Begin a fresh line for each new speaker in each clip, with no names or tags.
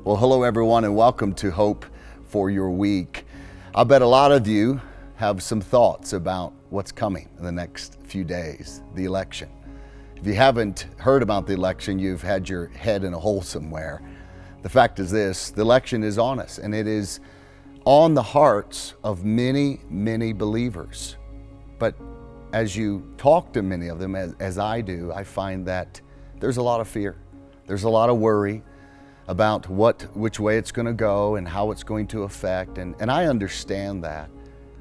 Well, hello everyone and welcome to Hope for Your Week. I bet a lot of you have some thoughts about what's coming in the next few days, the election. If you haven't heard about the election, you've had your head in a hole somewhere. The fact is this, the election is on us and it is on the hearts of many, many believers. But as you talk to many of them, as I do, I find that there's a lot of fear. There's a lot of worry about which way it's going to go and how it's going to affect. And I understand that.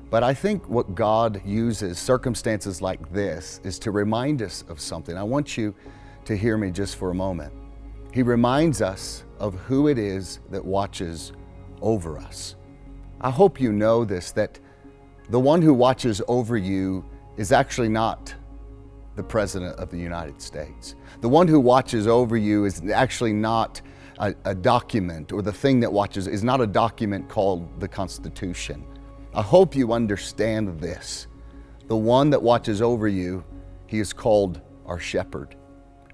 But I think what God uses, circumstances like this, is to remind us of something. I want you to hear me just for a moment. He reminds us of who it is that watches over us. I hope you know this, that the one who watches over you is actually not the President of the United States. The one who watches over you is actually not a document, or the thing that watches is not a document called the Constitution. I hope you understand this. The one that watches over you, he is called our shepherd.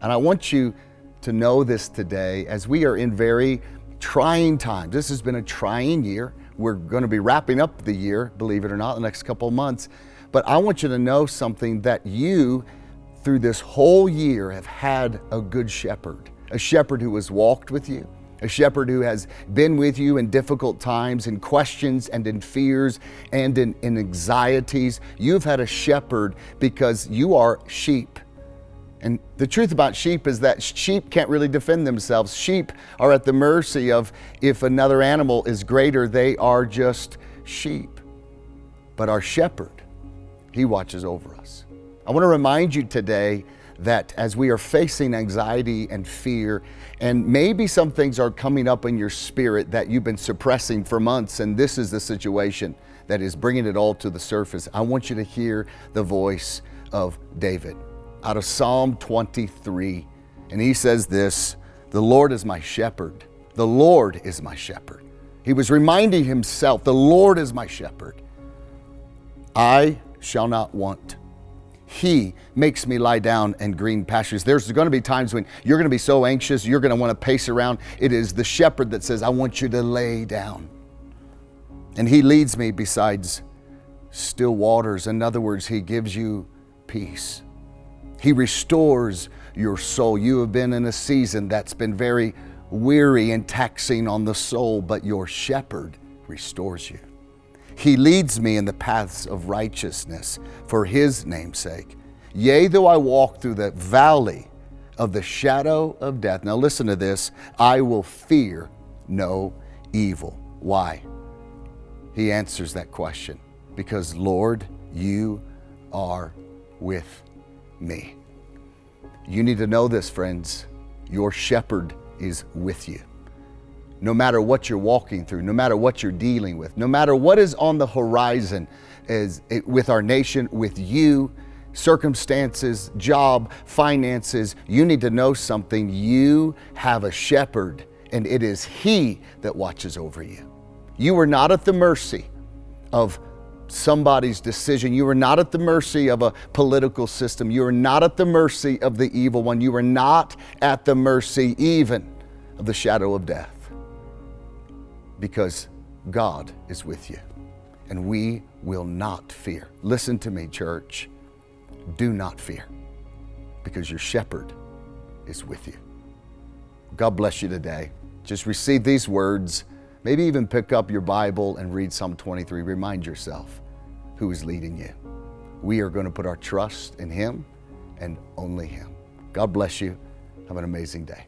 And I want you to know this today as we are in very trying times. This has been a trying year. We're going to be wrapping up the year, believe it or not, the next couple of months. But I want you to know something, that you, through this whole year, have had a good shepherd. A shepherd who has walked with you, a shepherd who has been with you in difficult times, in questions and in fears and in anxieties. You've had a shepherd because you are sheep. And the truth about sheep is that sheep can't really defend themselves. Sheep are at the mercy of, if another animal is greater, they are just sheep. But our shepherd, he watches over us. I want to remind you today that as we are facing anxiety and fear, and maybe some things are coming up in your spirit that you've been suppressing for months, and this is the situation that is bringing it all to the surface, I want you to hear the voice of David out of Psalm 23. And he says this, "The Lord is my shepherd. The Lord is my shepherd." He was reminding himself, the Lord is my shepherd. "I shall not want. He makes me lie down in green pastures." There's going to be times when you're going to be so anxious, you're going to want to pace around. It is the shepherd that says, "I want you to lay down." And he leads me besides still waters. In other words, he gives you peace. He restores your soul. You have been in a season that's been very weary and taxing on the soul, but your shepherd restores you. He leads me in the paths of righteousness for his name's sake. Yea, though I walk through the valley of the shadow of death. Now listen to this. I will fear no evil. Why? He answers that question. Because, Lord, you are with me. You need to know this, friends. Your shepherd is with you. No matter what you're walking through, no matter what you're dealing with, no matter what is on the horizon with our nation, with you, circumstances, job, finances, you need to know something. You have a shepherd, and it is he that watches over you. You are not at the mercy of somebody's decision. You are not at the mercy of a political system. You are not at the mercy of the evil one. You are not at the mercy even of the shadow of death. Because God is with you, and we will not fear. Listen to me, church. Do not fear, because your shepherd is with you. God bless you today. Just receive these words. Maybe even pick up your Bible and read Psalm 23. Remind yourself who is leading you. We are going to put our trust in him and only him. God bless you. Have an amazing day.